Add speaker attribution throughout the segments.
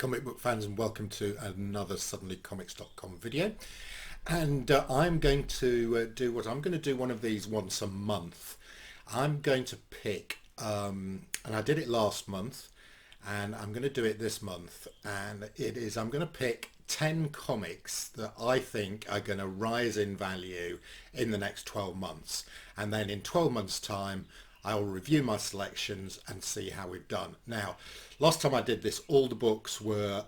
Speaker 1: comic book fans, and welcome to another suddenlycomics.com video. And I'm going to do one of these once a month. I'm going to pick and I did it last month and I'm going to do it this month, and I'm going to pick 10 comics that I think are going to rise in value in the next 12 months, and then in 12 months time I'll review my selections and see how we've done. Now, last time I did this, all the books were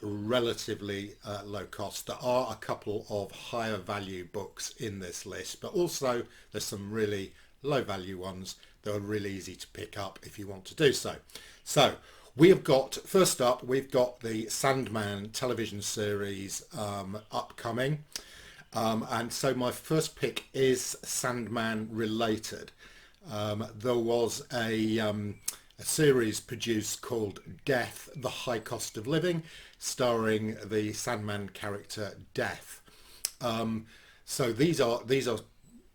Speaker 1: relatively low cost. There are a couple of higher value books in this list, but also there's some really low value ones that are really easy to pick up if you want to do so. So we have got, first up, we've got the Sandman television series upcoming. And so my first pick is Sandman related. There was a series produced called Death, the High Cost of Living, starring the Sandman character Death. So these are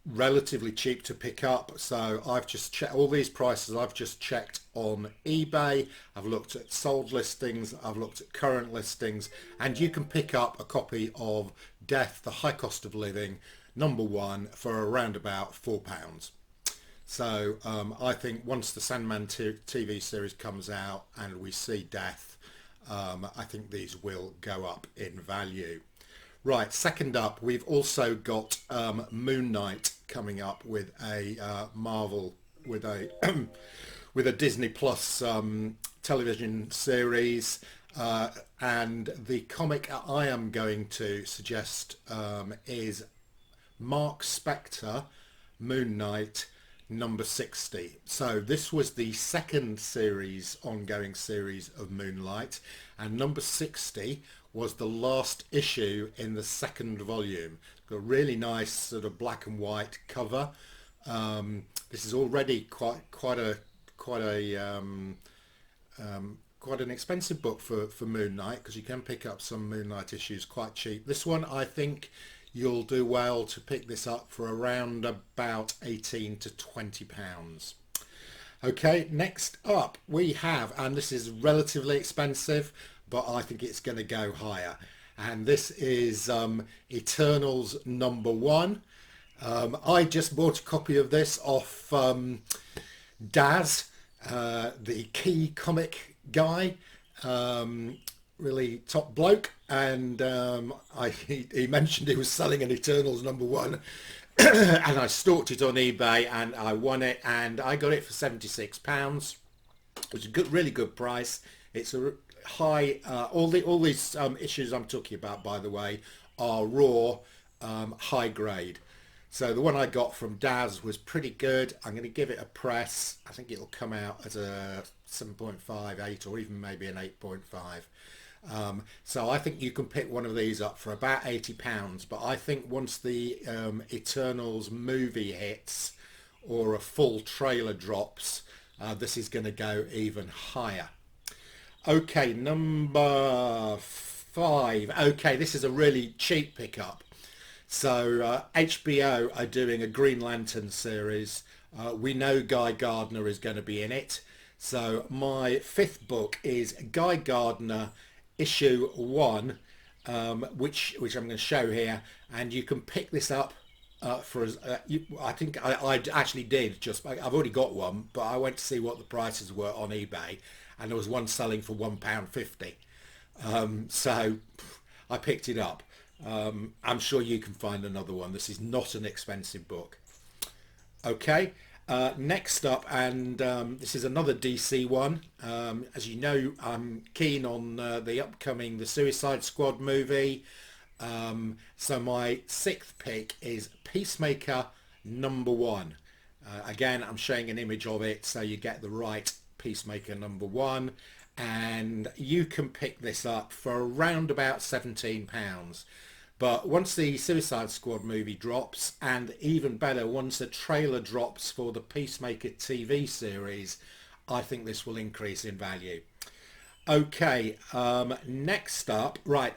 Speaker 1: relatively cheap to pick up. So I've just checked all these prices. I've just checked on eBay. I've looked at sold listings. I've looked at current listings, and you can pick up a copy of Death, the High Cost of Living, #1 for around about £4. So I think once the Sandman TV series comes out and we see Death, I think these will go up in value. Right, second up, we've also got Moon Knight coming up with a Marvel, with a with a Disney Plus television series, and the comic I am going to suggest is Mark Spector, Moon Knight, #60. So this was the second series, ongoing series of Moonlight, and #60 was the last issue in the second volume. It's got a really nice sort of black and white cover. This is already quite an expensive book for Moon Knight, because you can pick up some Moonlight issues quite cheap. This one, I think you'll do well to pick this up for around about £18 to £20. Okay, next up we have, and this is relatively expensive, but I think it's going to go higher, and this is Eternals #1. I just bought a copy of this off Daz, the Key comic guy, really top bloke, and he mentioned he was selling an Eternals #1 and I stalked it on eBay and I won it, and I got it for £76, which is a really good price. It's a high, all these issues I'm talking about, by the way, are raw, high grade. So the one I got from Daz was pretty good. I'm going to give it a press. I think it'll come out as a 7.5, 8, or even maybe an 8.5. So I think you can pick one of these up for about £80, but I think once the Eternals movie hits or a full trailer drops, this is going to go even higher. Okay, #5. Okay, this is a really cheap pickup. So HBO are doing a Green Lantern series. We know Guy Gardner is going to be in it. So my fifth book is Guy Gardner #1, which I'm going to show here, and you can pick this up for I think I actually did, I've already got one, but I went to see what the prices were on eBay, and there was one selling for £1.50. So I picked it up. I'm sure you can find another one. This is not an expensive book. Okay, next up, and this is another DC one. As you know, I'm keen on the Suicide Squad movie. So my sixth pick is Peacemaker #1. Again, I'm showing an image of it so you get the right Peacemaker #1, and you can pick this up for around about £17. But once the Suicide Squad movie drops, and even better, once a trailer drops for the Peacemaker TV series, I think this will increase in value. Okay, next up, right,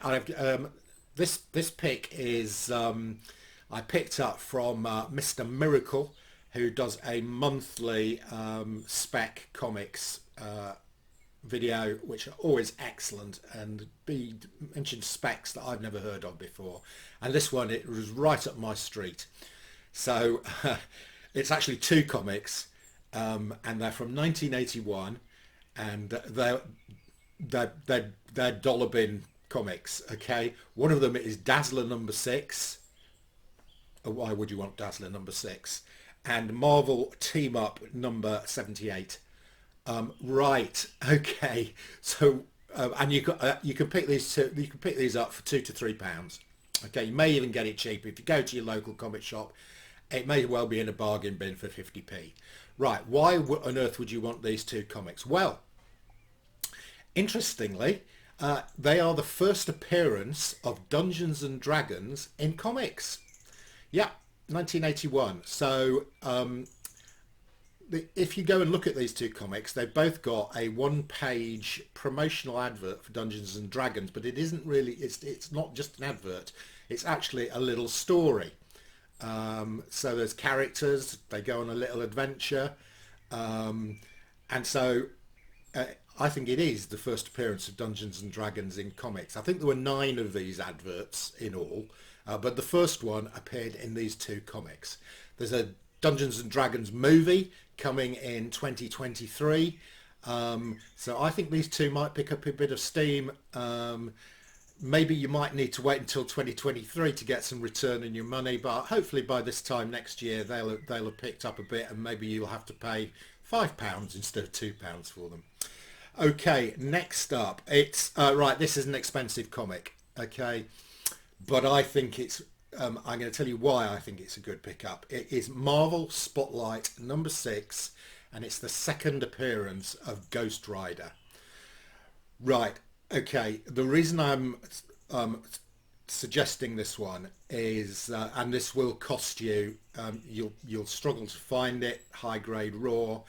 Speaker 1: this pick is I picked up from Mr. Miracle, who does a monthly spec comics video, which are always excellent, and B, mentioned specs that I've never heard of before. And this one, it was right up my street. So it's actually two comics, and they're from 1981, and they're dollar bin comics. Okay, one of them is Dazzler number 6. Why would you want Dazzler number 6? And Marvel Team Up number 78. Right. Okay. So and you can pick these two. You can pick these up for £2 to £3. Okay. You may even get it cheaper if you go to your local comic shop. It may well be in a bargain bin for 50p. Right. Why on earth would you want these two comics? Well, interestingly, they are the first appearance of Dungeons and Dragons in comics. Yeah, 1981. So if you go and look at these two comics, they've both got a one-page promotional advert for Dungeons and Dragons, but it isn't really, it's not just an advert, it's actually a little story. So there's characters, they go on a little adventure, and so I think it is the first appearance of Dungeons and Dragons in comics. I think there were 9 of these adverts in all, but the first one appeared in these two comics. There's a Dungeons and Dragons movie coming in 2023, so I think these two might pick up a bit of steam. Maybe you might need to wait until 2023 to get some return on your money, but hopefully by this time next year they'll have picked up a bit, and maybe you'll have to pay £5 instead of £2 for them. Okay, next up, it's right, this is an expensive comic, okay, but I think it's I'm going to tell you why I think it's a good pickup. It is Marvel Spotlight number 6, and it's the second appearance of Ghost Rider. Right, okay, the reason I'm suggesting this one is, and this will cost you, you'll struggle to find it, high grade raw,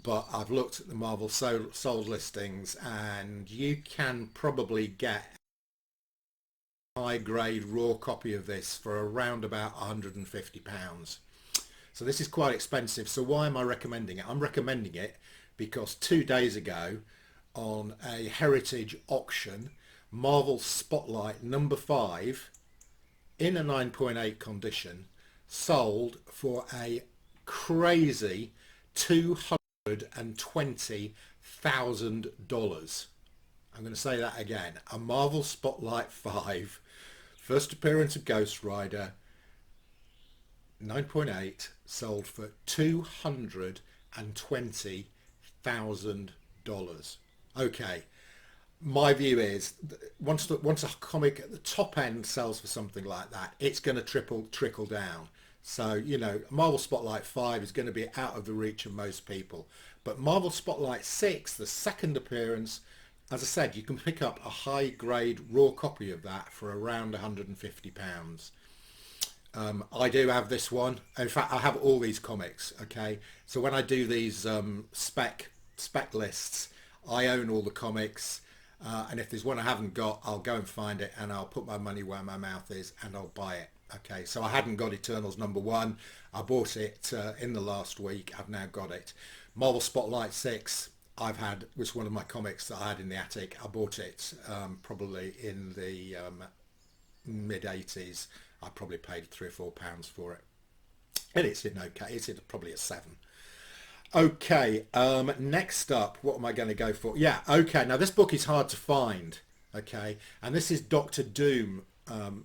Speaker 1: but I've looked at the Marvel sold listings, and you can probably get high grade raw copy of this for around about £150. So this is quite expensive. So why am I recommending it? I'm recommending it because 2 days ago on a heritage auction, Marvel Spotlight number 5 in a 9.8 condition sold for a crazy $220,000. I'm going to say that again. A Marvel Spotlight 5, first appearance of Ghost Rider, 9.8, sold for $220,000. Okay, my view is once a comic at the top end sells for something like that, it's going to trickle down. So, you know, Marvel Spotlight 5 is going to be out of the reach of most people. But Marvel Spotlight 6, the second appearance, as I said, you can pick up a high grade raw copy of that for around £150. I do have this one. In fact, I have all these comics. Okay, so when I do these spec lists, I own all the comics, and if there's one I haven't got, I'll go and find it, and I'll put my money where my mouth is, and I'll buy it. Okay, so I hadn't got Eternals number 1. I bought it in the last week. I've now got it. Marvel Spotlight 6. Was one of my comics that I had in the attic. I bought it probably in the mid 80s. I probably paid £3 or £4 for it, and it's in okay. It's in probably a 7. Okay, next up, what am I going to go for? Yeah, okay. Now this book is hard to find. Okay, and this is Doctor Doom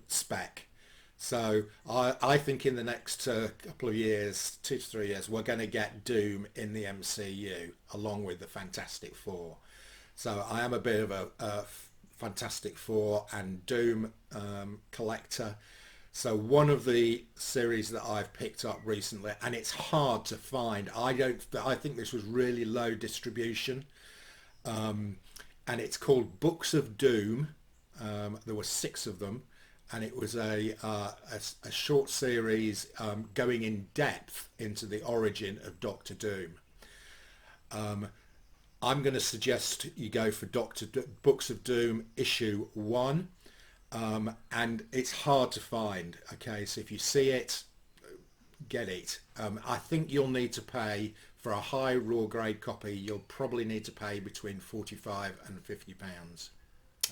Speaker 1: spec. So I think in the next couple of years, 2 to 3 years, we're going to get Doom in the MCU along with the Fantastic Four. So I am a bit of a Fantastic Four and Doom collector. So one of the series that I've picked up recently, and it's hard to find. I think this was really low distribution, and it's called Books of Doom. There were 6 of them. And it was a short series going in depth into the origin of Doctor Doom. I'm going to suggest you go for Books of Doom issue 1, and it's hard to find. Okay, so if you see it, get it. I think you'll need to pay for a high raw grade copy, you'll probably need to pay between 45 and 50 pounds.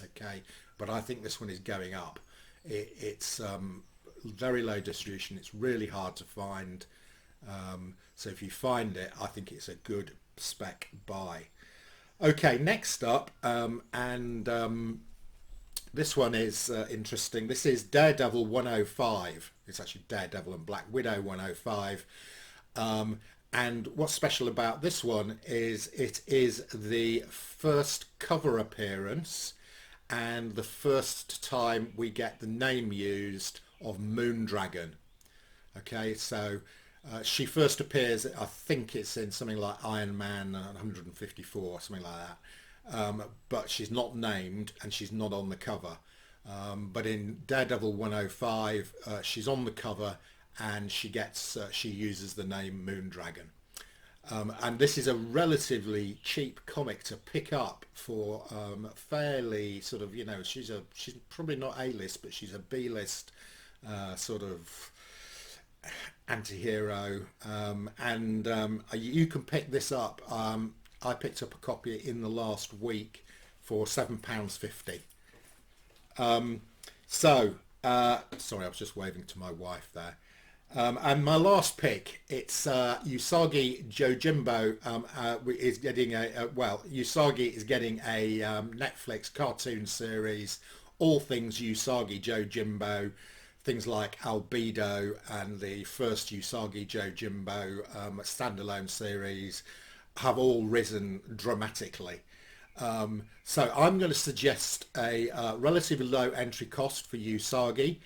Speaker 1: Okay, but I think this one is going up. It's very low distribution. It's really hard to find. So if you find it, I think it's a good spec buy. Okay, next up, this one is interesting. This is Daredevil 105. It's actually Daredevil and Black Widow 105. And what's special about this one is it is the first cover appearance and the first time we get the name used of Moondragon. Okay, so she first appears, I think it's in something like Iron Man 154, something like that. But she's not named and she's not on the cover. But in Daredevil 105, she's on the cover and she uses the name Moondragon. And this is a relatively cheap comic to pick up for fairly sort of, she's probably not A-list, but she's a B-list sort of anti-hero. You can pick this up. I picked up a copy in the last week for £7.50. Sorry, I was just waving to my wife there. And my last pick, it's Usagi Yojimbo is getting Usagi is getting a Netflix cartoon series, all things Usagi Yojimbo, things like Albedo and the first Usagi Yojimbo standalone series have all risen dramatically. So I'm going to suggest a relatively low entry cost for Usagi,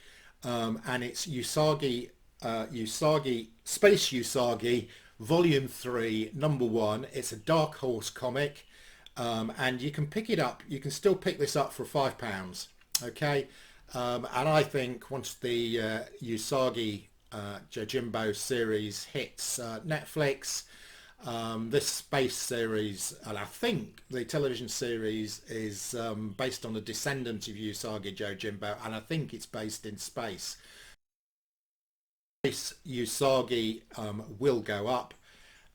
Speaker 1: and it's Usagi Space Usagi Volume 3 number 1. It's a Dark Horse comic, and you can pick it up. You can still pick this up for £5. Okay, and I think once the Usagi Yojimbo series hits Netflix, this space series, and I think the television series is based on a descendant of Usagi Yojimbo, and I think it's based in space. Usagi will go up,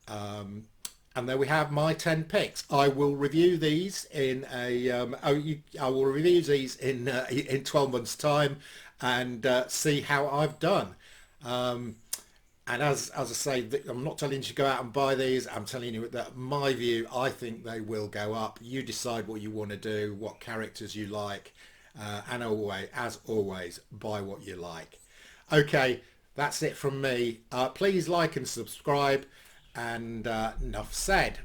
Speaker 1: and there we have my 10 picks. I will review these in I will review these in 12 months time and see how I've done. And as I say, I'm not telling you to go out and buy these. I'm telling you that my view, I think they will go up. You decide what you want to do, what characters you like, and as always, buy what you like. Okay, that's it from me. Please like and subscribe, and enough said.